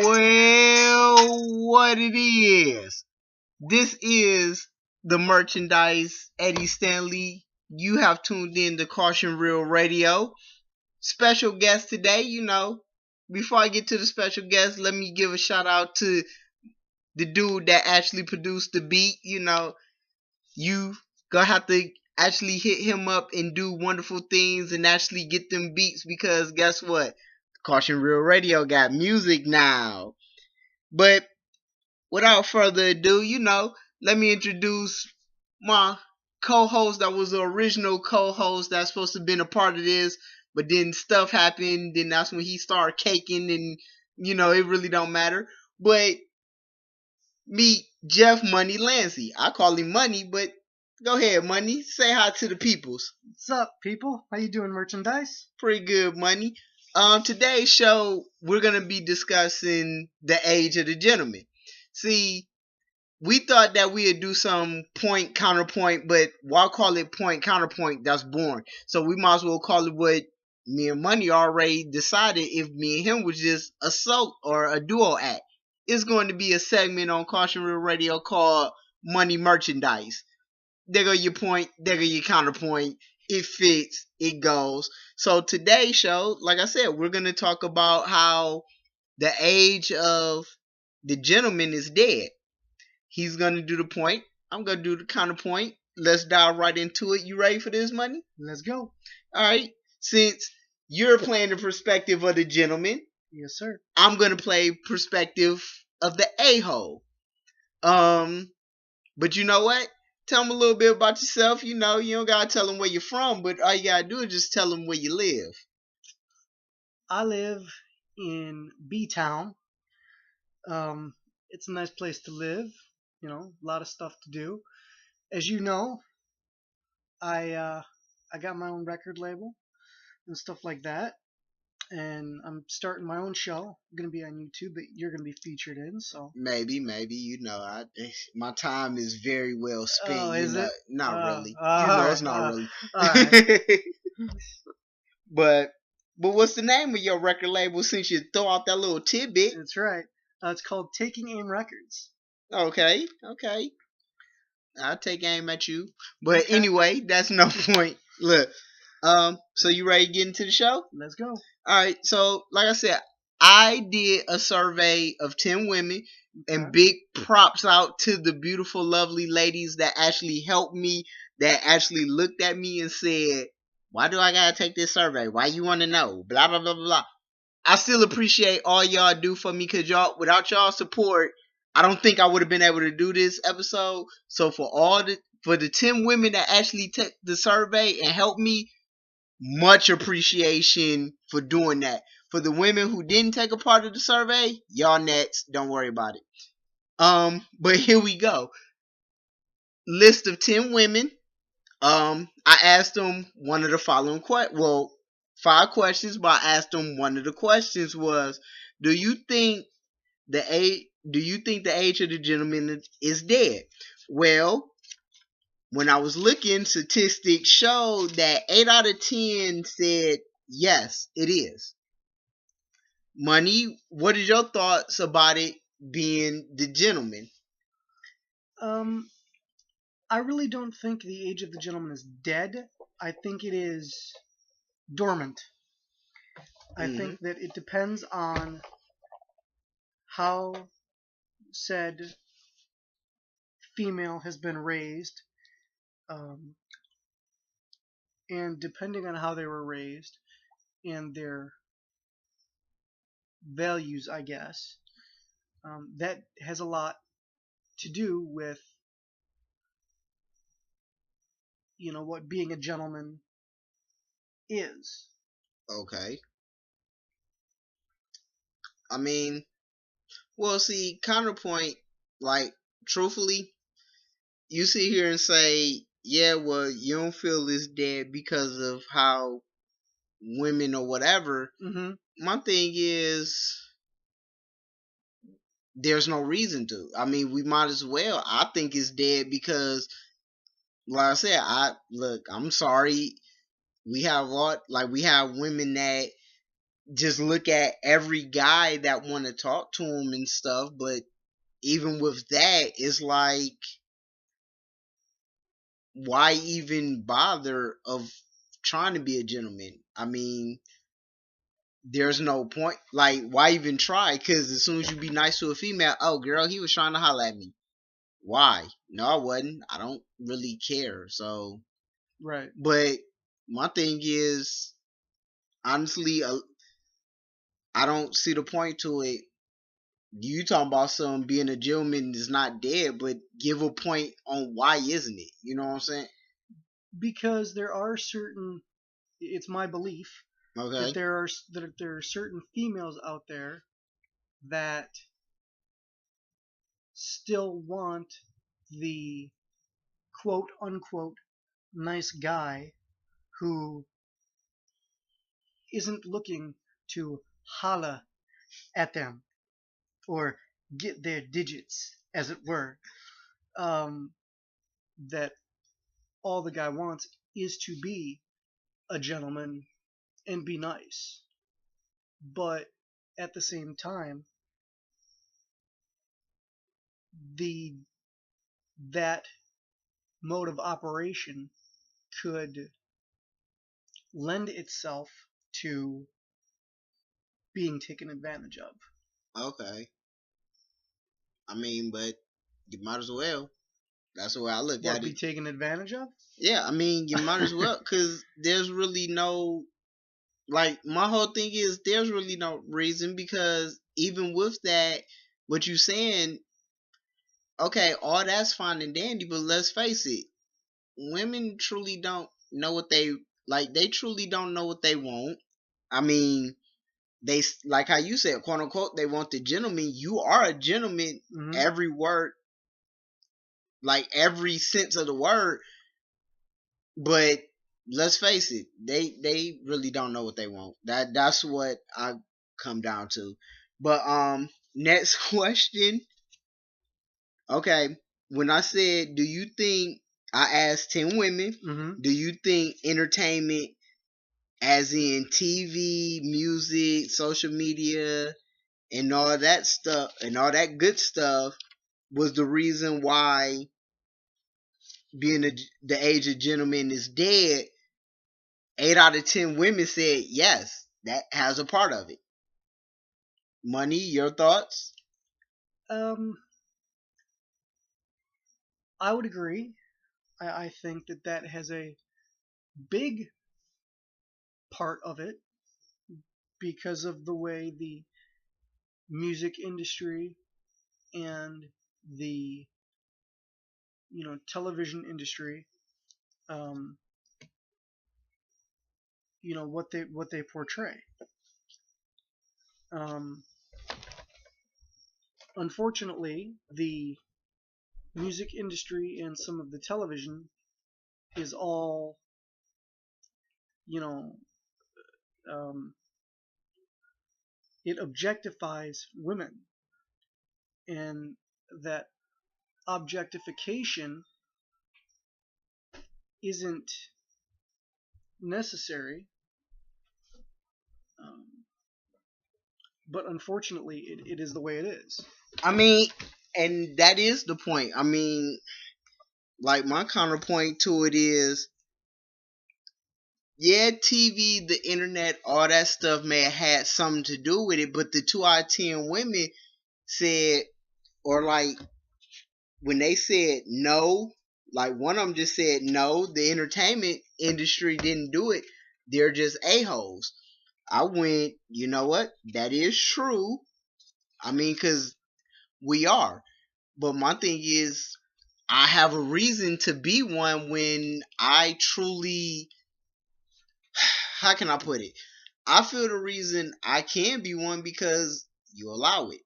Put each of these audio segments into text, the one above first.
Well, what it is. This is the merchandise Eddie Stanley. You have tuned in to Caution Real Radio. Special guest today, Before I get to the special guest, let me give a shout out to the dude that actually produced the beat. You gonna have to actually hit him up and do wonderful things and actually get them beats because guess what? Caution Real Radio got music now. But without further ado, let me introduce my co-host that was the original co-host that's supposed to have been a part of this, but then stuff happened, then that's when he started caking and it really don't matter. But meet Jeff Money Lancy. I call him Money, but go ahead, Money. Say hi to the peoples. What's up, people? How you doing, merchandise? Pretty good, Money. Today's show, we're going to be discussing the age of the gentleman. See, we thought that we'd do some point counterpoint, but why call it point counterpoint? That's boring. So we might as well call it what me and Money already decided if me and him was just a solo or a duo act. It's going to be a segment on Caution Real Radio called Money Merchandise. There go your point, there go your counterpoint. It fits, it goes. So today's show, like I said, we're going to talk about how the age of the gentleman is dead. He's going to do the point. I'm going to do the counterpoint. Let's dive right into it. You ready for this, Money? Let's go. All right. Since you're playing the perspective of the gentleman, yes, sir, I'm going to play perspective of the a-hole. But you know what? Tell them a little bit about yourself. You don't got to tell them where you're from, but all you got to do is just tell them where you live. I live in B-Town. It's a nice place to live. A lot of stuff to do. As you know, I got my own record label and stuff like that. And I'm starting my own show. I'm gonna be on YouTube, but you're gonna be featured in. So maybe, my time is very well spent. Oh, is it? Not really. It's not really. All right. But what's the name of your record label? Since you throw out that little tidbit. That's right. It's called Taking Aim Records. Okay. I'll take aim at you. But anyway, that's no point. Look. So you ready to get into the show? Let's go. Alright, so like I said, I did a survey of 10 women, and big props out to the beautiful, lovely ladies that actually helped me, that actually looked at me and said, why do I gotta take this survey? Why you wanna know? Blah, blah, blah, blah. I still appreciate all y'all do for me, because without y'all support, I don't think I would have been able to do this episode. So for the 10 women that actually took the survey and helped me, much appreciation for doing that. For the women who didn't take a part of the survey, y'all next. Don't worry about it. But here we go. List of 10 women. I asked them one of the following 5 questions, but I asked them one of the questions was, do you think the age of the gentleman is dead? Well, when I was looking, statistics showed that 8 out of 10 said yes, it is. Money, what is your thoughts about it being the gentleman? I really don't think the age of the gentleman is dead. I think it is dormant. I think that it depends on how said female has been raised. And depending on how they were raised and their values, I guess, that has a lot to do with what being a gentleman is. Okay. I mean, Well, see, counterpoint, like, truthfully, you sit here and say, yeah, well, you don't feel it's dead because of how women or whatever. Mm-hmm. My thing is, there's no reason to. I mean, we might as well. I think it's dead because, like I said, I'm sorry. We have we have women that just look at every guy that want to talk to them and stuff. But even with that, it's like, why even bother of trying to be a gentleman? I mean, there's no point. Like, why even try? Because as soon as you be nice to a female, oh, girl, he was trying to holler at me. Why? No, I wasn't. I don't really care. So, Right. but my thing is, honestly, I don't see the point to it. You talking about some being a gentleman is not dead, but give a point on why isn't it? You know what I'm saying? Because there are certain. It's my belief that Okay. there are certain females out there that still want the quote unquote nice guy who isn't looking to holla at them or get their digits, as it were. Um, that all the guy wants is to be a gentleman and be nice. But at the same time, the that mode of operation could lend itself to being taken advantage of. Okay. I mean, but you might as well. That's the way I look What, at be it. taken advantage of? Yeah, I mean, you might as well, because there's really no, like, my whole thing is there's really no reason, because even with that, what you saying, okay, all that's fine and dandy, but let's face it, women truly don't know what they, like, they truly don't know what they want. I mean, they, like how you said, quote unquote, they want the gentleman. You are a gentleman, Mm-hmm. every word, like every sense of the word. But let's face it, they really don't know what they want. That's what I come down to. But next question. Okay, when I said, do you think, I asked 10 women, Mm-hmm. do you think entertainment, as in TV, music, social media, and all that stuff, and all that good stuff, was the reason why being the age of gentlemen is dead? 8 out of 10 women said yes, that has a part of it. Money, your thoughts? Um, I would agree. I think that has a big part of it because of the way the music industry and the television industry, um, what they portray. Um, Unfortunately, the music industry and some of the television is all you know um, it objectifies women, and that objectification isn't necessary, um, but unfortunately it is the way it is. I mean, and that is the point. I mean, like, my counterpoint to it is, yeah, TV, the internet, all that stuff may have had something to do with it, but the 2 out of 10 women said, or like, when they said no, like one of them just said no, the entertainment industry didn't do it. They're just a-holes. I went, you know what? That is true. I mean, because we are. But my thing is, I have a reason to be one when I truly, how can I put it? I feel the reason I can be one because you allow it.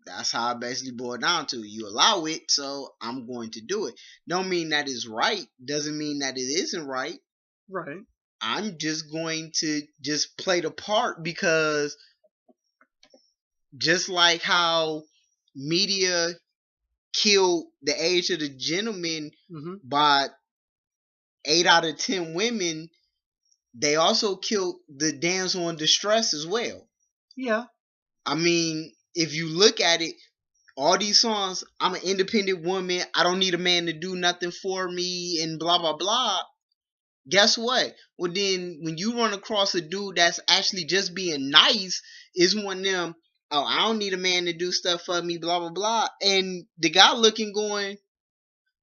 That's how I basically boil down to. You allow it, so I'm going to do it. Don't mean that is right. Doesn't mean that it isn't right. Right. I'm just going to just play the part because just like how media killed the age of the gentleman by 8 out of 10 women, they also killed the damsel in distress as well. Yeah. I mean, if you look at it, all these songs, I'm an independent woman, I don't need a man to do nothing for me, and blah blah blah. Guess what? Well, then when you run across a dude that's actually just being nice, is one of them, oh, I don't need a man to do stuff for me, blah blah blah. And the guy looking going,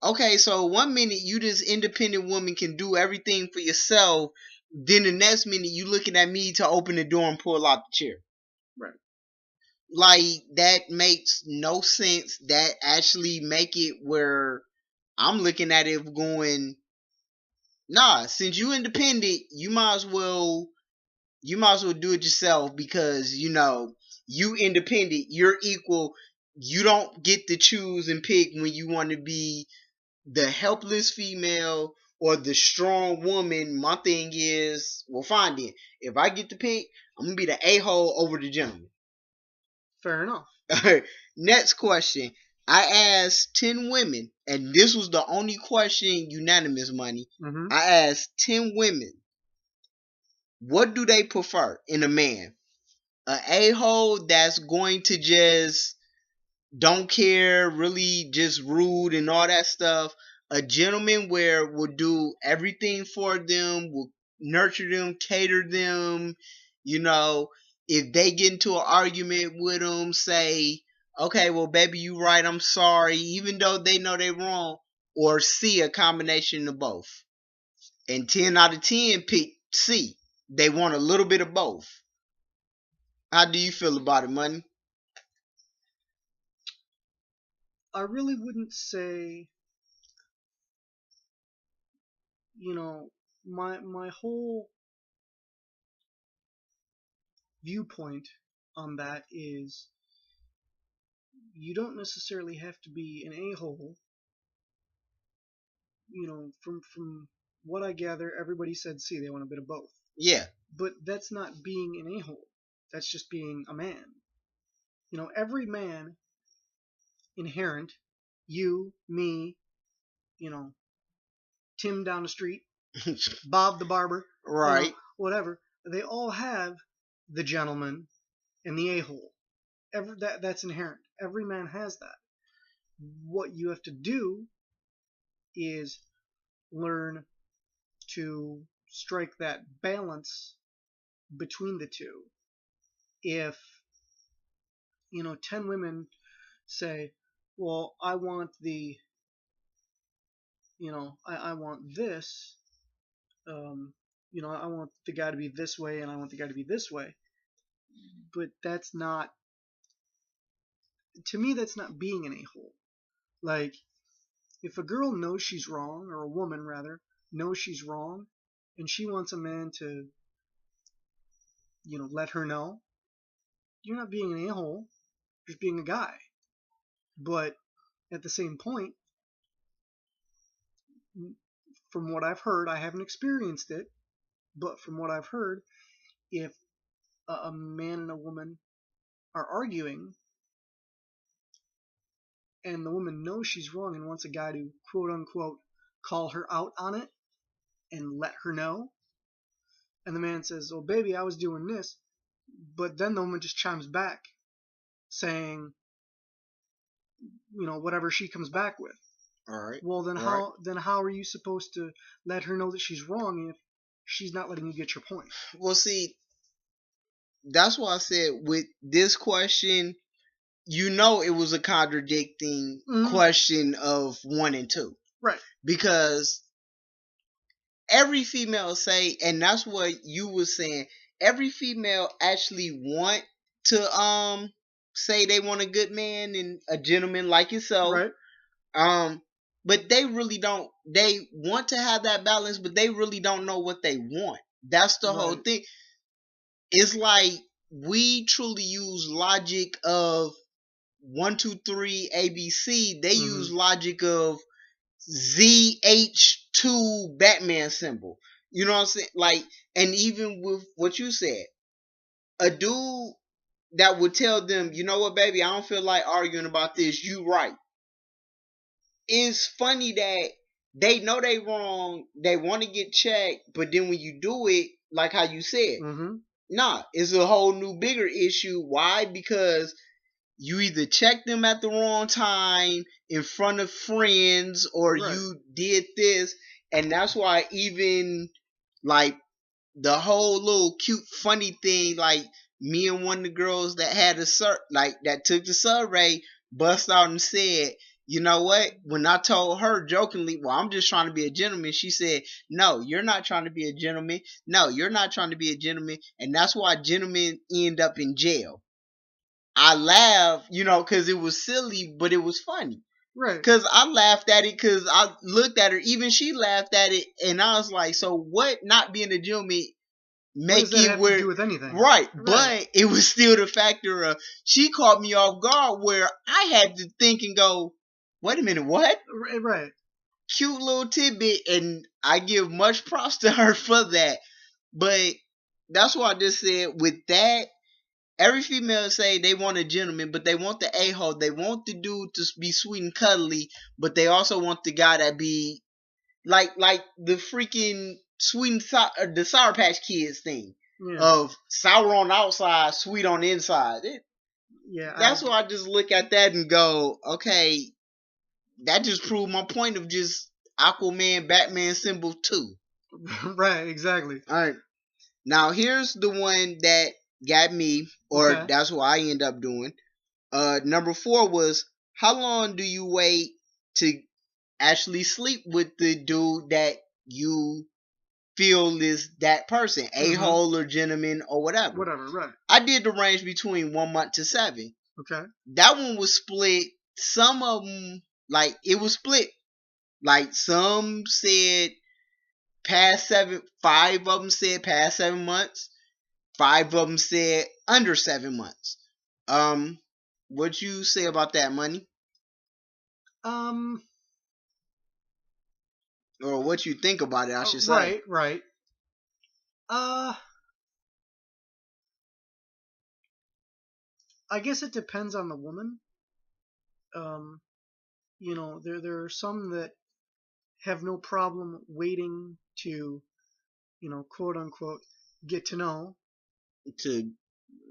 okay, so 1 minute you this independent woman can do everything for yourself, then the next minute you looking at me to open the door and pull out the chair. Right. Like, that makes no sense. That actually make it where I'm looking at it going, nah, since you independent, you might as well do it yourself, because you independent, you're equal. You don't get to choose and pick when you want to be the helpless female or the strong woman. My thing is, well, fine then. If I get to pick, I'm gonna be the a-hole over the gentleman. Fair enough. Next question. I asked 10 women, and this was the only question unanimous, money. I asked 10 women, what do they prefer in a man? An a-hole that's going to just don't care, really just rude and all that stuff. A gentleman where will do everything for them, will nurture them, cater them. If they get into an argument with them, say, okay, well, baby, you right, I'm sorry, even though they know they're wrong. Or C, a combination of both. And 10 out of 10 pick C. They want a little bit of both. How do you feel about it, money? I really wouldn't say, my whole viewpoint on that is you don't necessarily have to be an a-hole. From what I gather, everybody said C, they want a bit of both. Yeah. But that's not being an a-hole. That's just being a man. Every man inherent, you, me, Tim down the street, Bob the barber, right, whatever, they all have the gentleman and the a-hole. That's inherent. Every man has that. What you have to do is learn to strike that balance between the two. If 10 women say, well, I want I want this, I want the guy to be this way and I want the guy to be this way, but that's not, to me, that's not being an a-hole. Like, if a girl knows she's wrong, or a woman rather knows she's wrong, and she wants a man to let her know, you're not being an a-hole, you're just being a guy. But at the same point, from what I've heard, I haven't experienced it, but from what I've heard, if a man and a woman are arguing and the woman knows she's wrong and wants a guy to quote unquote call her out on it and let her know, and the man says, oh baby, I was doing this, but then the woman just chimes back saying whatever she comes back with. All right. Well, then how are you supposed to let her know that she's wrong if she's not letting you get your point? Well, see, that's why I said with this question, it was a contradicting question of 1 and 2. Right. Because every female say, and that's what you were saying, every female actually want to say they want a good man and a gentleman like yourself. Right. But they really don't. They want to have that balance, but they really don't know what they want. That's the whole thing. It's like we truly use logic of 1 2 3 ABC, they use Mm-hmm. logic of ZH2 Batman symbol. You know what I'm saying? Like, and even with what you said, a dude that would tell them, you know what, baby, I don't feel like arguing about this. You right. It's funny that they know they wrong. They want to get checked, but then when you do it, like how you said, Mm-hmm. nah, it's a whole new bigger issue. Why? Because you either checked them at the wrong time in front of friends, or Right. you did this, and that's why even like the whole little cute funny thing, like me and one of the girls that had a like that took the survey bust out and said, you know what, when I told her jokingly, well, I'm just trying to be a gentleman, she said, no, you're not trying to be a gentleman, no, you're not trying to be a gentleman, and that's why gentlemen end up in jail. I laughed, because it was silly, but it was funny. Right. Cause I laughed at it, cause I looked at her, even she laughed at it, and I was like, so what not being a gentleman What does make that it have to where, do with anything? right, Right. but it was still the factor of, she caught me off guard where I had to think and go, wait a minute, what? Right. Cute little tidbit, and I give much props to her for that. But that's why I just said with that, every female say they want a gentleman, but they want the a-hole. They want the dude to be sweet and cuddly, but they also want the guy that be like the freaking sweet and the Sour Patch Kids thing Yeah. of sour on the outside, sweet on the inside. Yeah. That's why I just look at that and go, okay, that just proved my point of just Aquaman, Batman symbol too. Right. Exactly. All right, now here's the one that got me, or Okay. that's what I end up doing. Number 4 was, how long do you wait to actually sleep with the dude that you feel is that person, a Mm-hmm. hole or gentleman or whatever. Whatever. Right. I did the range between 1 month to 7. Okay. That one was split. Some of them, like, it was split. Like, some said past 7. 5 of them said past 7 months. 5 of them said under 7 months. What you say about that, money, Um. or what you think about it? I should say. Right. Right. Uh. I guess it depends on the woman. Um. There are some that have no problem waiting to, quote unquote, get to know. To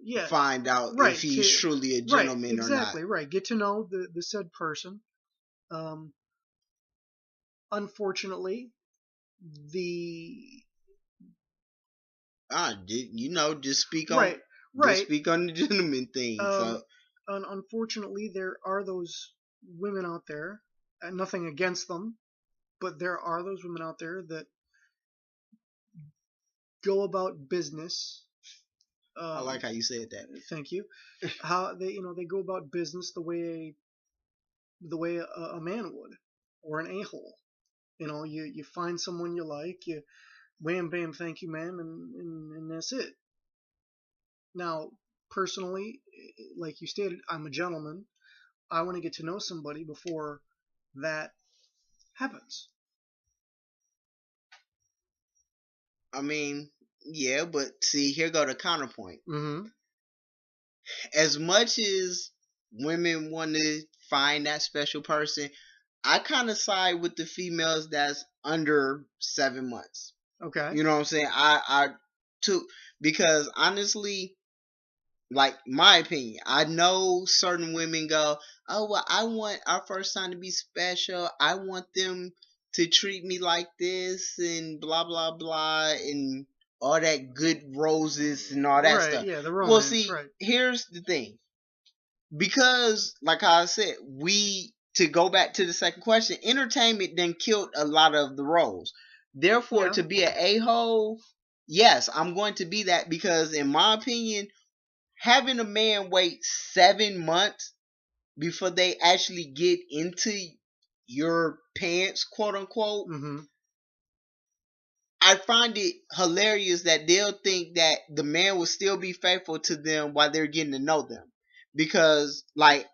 Yeah. find out if Right. he's truly a Right. gentleman or not. Exactly. Right. Get to know the said person. Um. Unfortunately, the Just speak on right. Right. the gentleman thing. Um. So Unfortunately, there are those women out there, and nothing against them, but there are those women out there that go about business. I like Um, how you said that. Thank you. How they go about business the way a man would, or an a-hole. You find someone you like, you wham bam, thank you, ma'am, and that's it. Now, personally, like you stated, I'm a gentleman. I want to get to know somebody before that happens. I mean, yeah, but see, here go the counterpoint. Mm-hmm. As much as women want to find that special person, I kind of side with the females that's under 7 months. Okay. You know what I'm saying? I too, because honestly, like my opinion, I know certain women go, oh well, I want our first time to be special. I want them to treat me like this and blah blah blah and all that good roses and all that Right. stuff. Yeah. The Well, romance. see, Right. here's the thing. Because like I said, we to go back to the second question, entertainment then killed a lot of the roles. Therefore, Yeah. to be an a-hole, yes, I'm going to be that because in my opinion, having a man wait 7 months before they actually get into your pants, quote unquote, Mm-hmm. I find it hilarious that they'll think that the man will still be faithful to them while they're getting to know them. Because, like,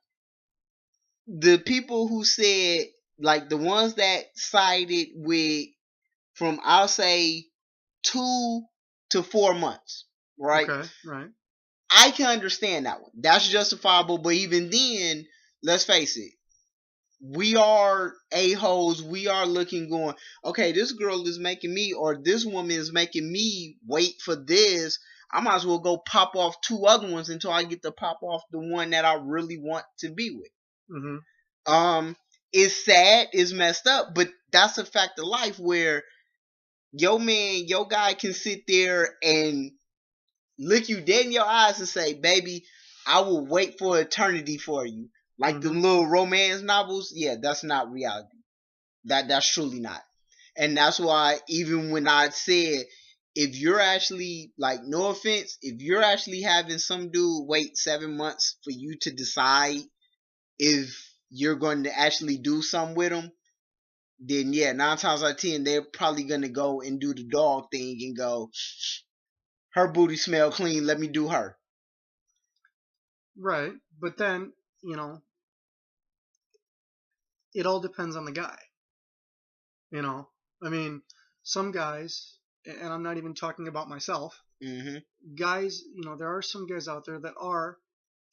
the people who said, like the ones that sided with, from I'll say 2 to 4 months, right? Okay, right. I can understand that one. That's justifiable. But even then, let's face it, we are a-holes. We are looking, going, okay, this girl is making me, or this woman is making me wait for this. I might as well go pop off 2 other ones until I get to pop off the one that I really want to be with. Mm-hmm. It's sad, it's messed up, but that's a fact of life where your man, your guy can sit there and look you dead in your eyes and say, baby, I will wait for eternity for you. Like the Mm-hmm. little romance novels, yeah, that's not reality. That's truly not. And that's why even when I said, if you're actually, like, no offense, if you're actually having some dude wait 7 months for you to decide if you're going to actually do something with him, then yeah, 9 times out of 10, they're probably gonna go and do the dog thing and go, her booty smell clean, let me do her. Right. But then, you know, it all depends on the guy. You know, I mean, some guys, and I'm not even talking about myself, Mm-hmm. guys, you know, there are some guys out there that are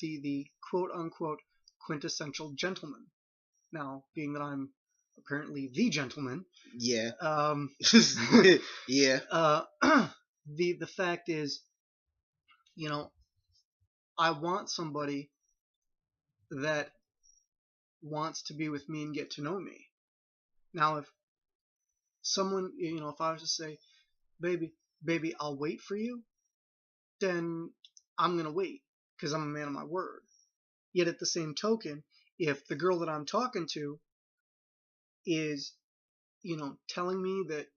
the quote unquote quintessential gentleman. Now, being that I'm apparently the gentleman, Yeah. um, Yeah. the fact is, you know, I want somebody that wants to be with me and get to know me. Now, if someone, you know, if I was to say, baby, I'll wait for you, then I'm gonna wait because I'm a man of my word. Yet at the same token, if the girl that I'm talking to is, you know, telling me that,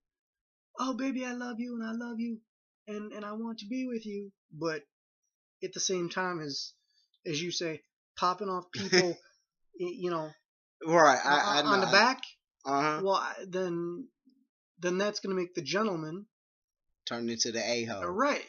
oh baby, I love you and I love you and I want to be with you, but at the same time as you say, popping off people, you know, Right. I on the know. back, Uh huh. well then that's gonna make the gentleman Turned into the a hole. right.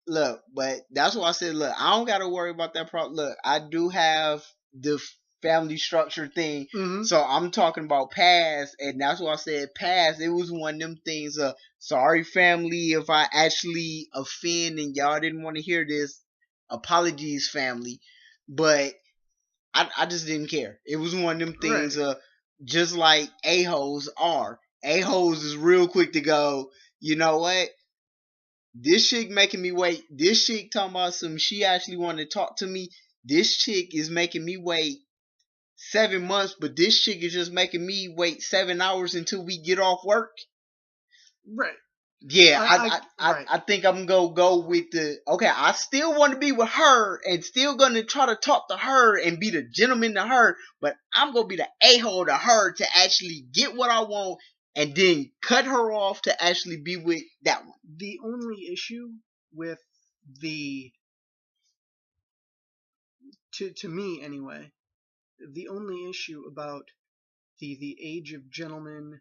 Look, but that's why I said, look, I don't gotta worry about that problem. Look, I do have the family structure thing, Mm-hmm. so I'm talking about past, and that's why I said past. It was one of them things. Sorry, family, if I actually offend and y'all didn't want to hear this. Apologies, family, but I just didn't care. It was one of them Right. things. Just like a-holes are. A-holes is real quick to go, you know what? This chick making me wait. This chick talking about some, she actually wanted to talk to me. This chick is making me wait 7 months, but this chick is just making me wait 7 hours until we get off work. Right. Yeah, Right. I think I'm gonna go with the, okay, I still want to be with her and still gonna try to talk to her and be the gentleman to her, but I'm gonna be the a-hole to her to actually get what I want and then cut her off to actually be with that one. The only issue with the to me anyway, the only issue about the age of gentlemen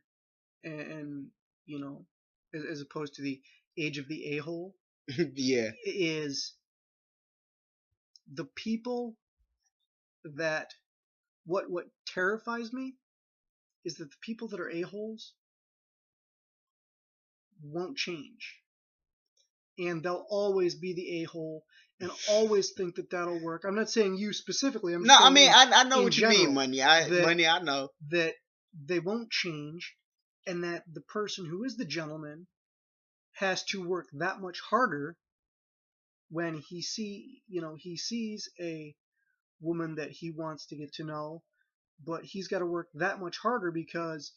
and you know as opposed to the age of the a-hole Yeah. is the people that what terrifies me is that the people that are a-holes won't change and they'll always be the a-hole and always think that that'll work. I'm not saying you specifically. I'm No, just I saying mean, I know in what you mean, general money. that I know. that they won't change and that the person who is the gentleman has to work that much harder when he sees a woman that he wants to get to know, but he's got to work that much harder because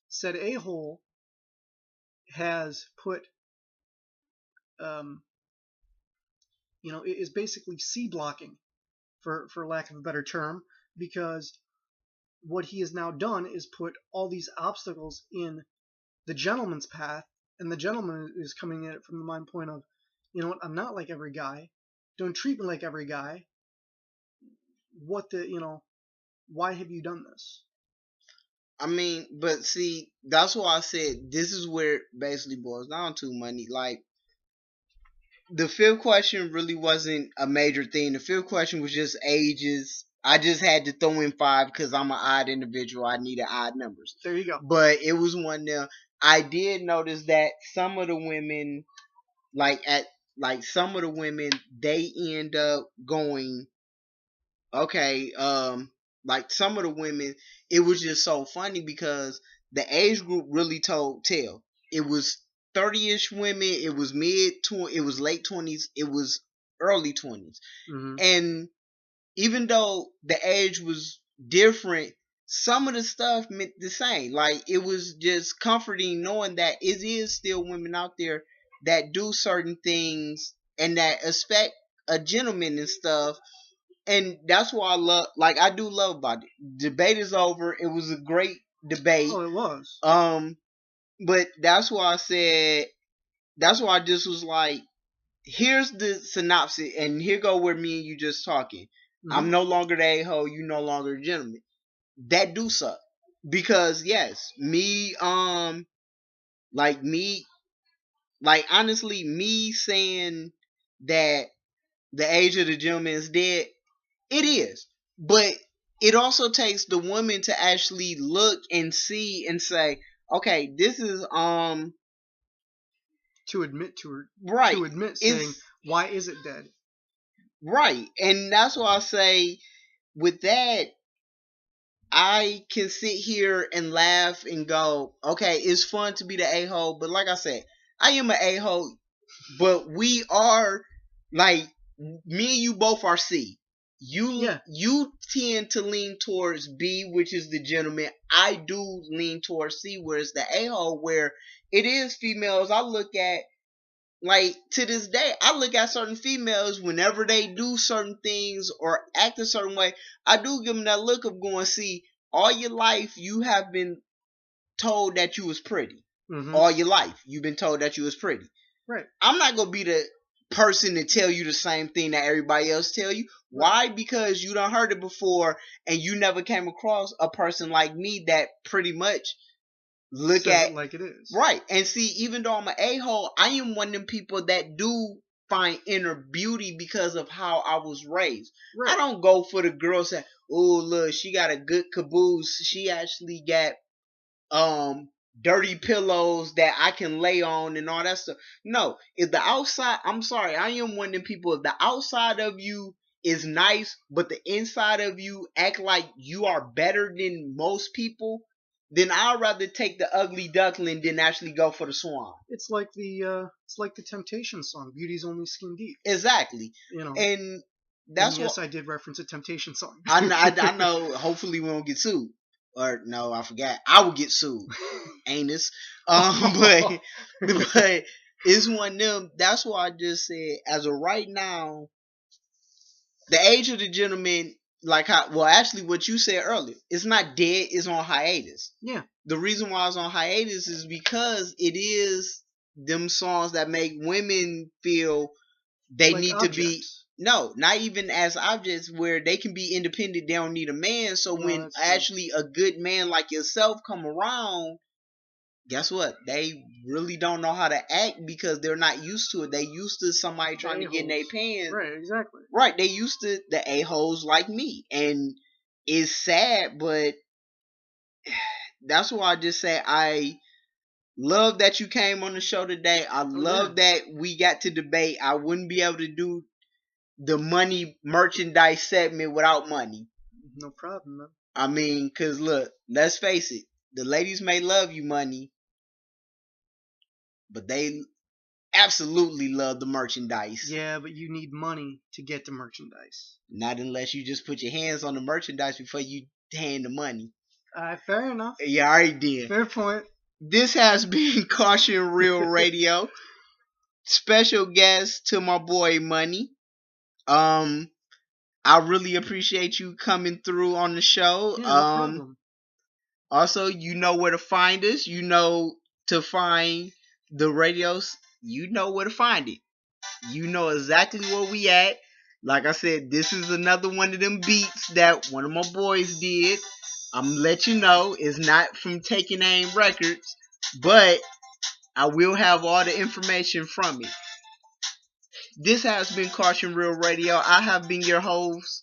said a-hole has put um, is basically C blocking for lack of a better term because what he has now done is put all these obstacles in the gentleman's path, and the gentleman is coming at it from the mind point of, you know what, I'm not like every guy. Don't treat me like every guy. What the, why have you done this? I mean, but see, that's why I said this is where it basically boils down to, money. Like, the fifth question really wasn't a major thing. The fifth question was just ages. I just had to throw in 5 because I'm an odd individual. I needed odd numbers. There you go. But it was one there. I did notice that some of the women, some of the women, they end up going, okay, like some of the women, it was just so funny because the age group really told tell. It was 30ish women, it was it was late 20s, it was early 20s. Mm-hmm. And even though the age was different, some of the stuff meant the same. Like, it was just comforting knowing that it is still women out there that do certain things and that expect a gentleman and stuff. And that's why I love, like, I do love about it. Debate is over. It was a great debate. Oh, it was. But that's why I said, that's why I just was like, here's the synopsis, and here go where me and you just talking. Mm-hmm. I'm no longer the a-hole, you no longer a gentleman. That do suck. Because yes, honestly, me saying that the age of the gentleman is dead, it is. But it also takes the woman to actually look and see and say, okay, this is to admit to her, right. To admit saying, why is it dead? Right. And that's why I say, with that, I can sit here and laugh and go, okay, it's fun to be the a-hole, but like I said, I am an a-hole, but we are, like, me and you both are C. You tend to lean towards B, which is the gentleman. I do lean towards C, where it's the a-hole, where it is females. I look at, like, to this day, I look at certain females whenever they do certain things or act a certain way. I do give them that look of going, see, all your life you have been told that you was pretty. Mm-hmm. All your life you've been told that you was pretty. Right. I'm not gonna be the person to tell you the same thing that everybody else tell you. Why? Because you done heard it before and you never came across a person like me that pretty much look says at it like it is. Right. And see, even though I'm an a-hole, I am one of them people that do find inner beauty because of how I was raised. Right. I don't go for the girls that, oh, look, she got a good caboose. She actually got dirty pillows that I can lay on and all that stuff. No, if the outside, I'm sorry, I am one of them people, if the outside of you is nice, but the inside of you act like you are better than most people, then I'd rather take the ugly duckling than actually go for the swan. It's like the Temptation song, "Beauty's Only Skin Deep." Exactly. You know, and that's and yes, I did reference a Temptation song. I know. Hopefully, we won't get sued. Or no, I forgot. I will get sued. Anus. But it's one of them. That's why I just said, as of right now, the age of the gentleman, like how, well, actually, what you said earlier, it's not dead. It's on hiatus. Yeah. The reason why it's on hiatus is because it is them songs that make women feel they like need objects. To be. No, not even as objects, where they can be independent. They don't need a man. So when actually a good man like yourself come around, guess what? They really don't know how to act because they're not used to it. They used to somebody trying to get in their pants. Right, exactly. Right, they used to the a-holes like me. And it's sad, but that's why I just say I love that you came on the show today. I love that we got to debate. I wouldn't be able to do the money merchandise segment without money. No problem, man. I mean, because look, let's face it. The ladies may love you money, but they absolutely love the merchandise. Yeah, but you need money to get the merchandise. Not unless you just put your hands on the merchandise before you hand the money. Fair enough. Yeah, I already did. Fair point. This has been Caution Real Radio. Special guest to my boy Money. I really appreciate you coming through on the show. Yeah, no problem. Also, you know where to find us. You know to find the radios. You know where to find it. You know exactly where we at. Like I said, this is another one of them beats that one of my boys did. I'm gonna let you know it's not from Taking Aim Records, but I will have all the information from it. This has been Caution Real Radio. I have been your host,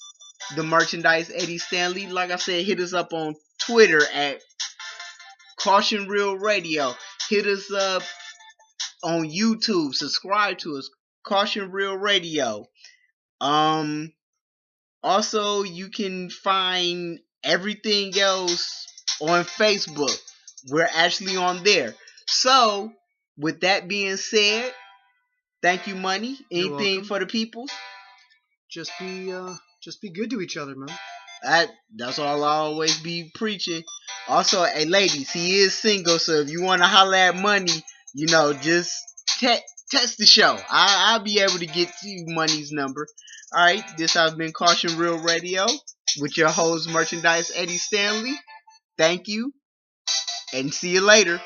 the merchandise Eddie Stanley. Like I said, hit us up on Twitter at Caution Real Radio. Hit us up on YouTube. Subscribe to us, Caution Real Radio. Um, Also, you can find everything else on Facebook. We're actually on there. So, with that being said, thank you, Money. You're Anything welcome. for the people? Just be good to each other, man. That's all I always be preaching. Also, hey, ladies, he is single, so if you want to holler at Money, just text the show. I'll be able to get you Money's number. All right, this has been Caution Real Radio with your host, Merchandise Eddie Stanley. Thank you, and see you later.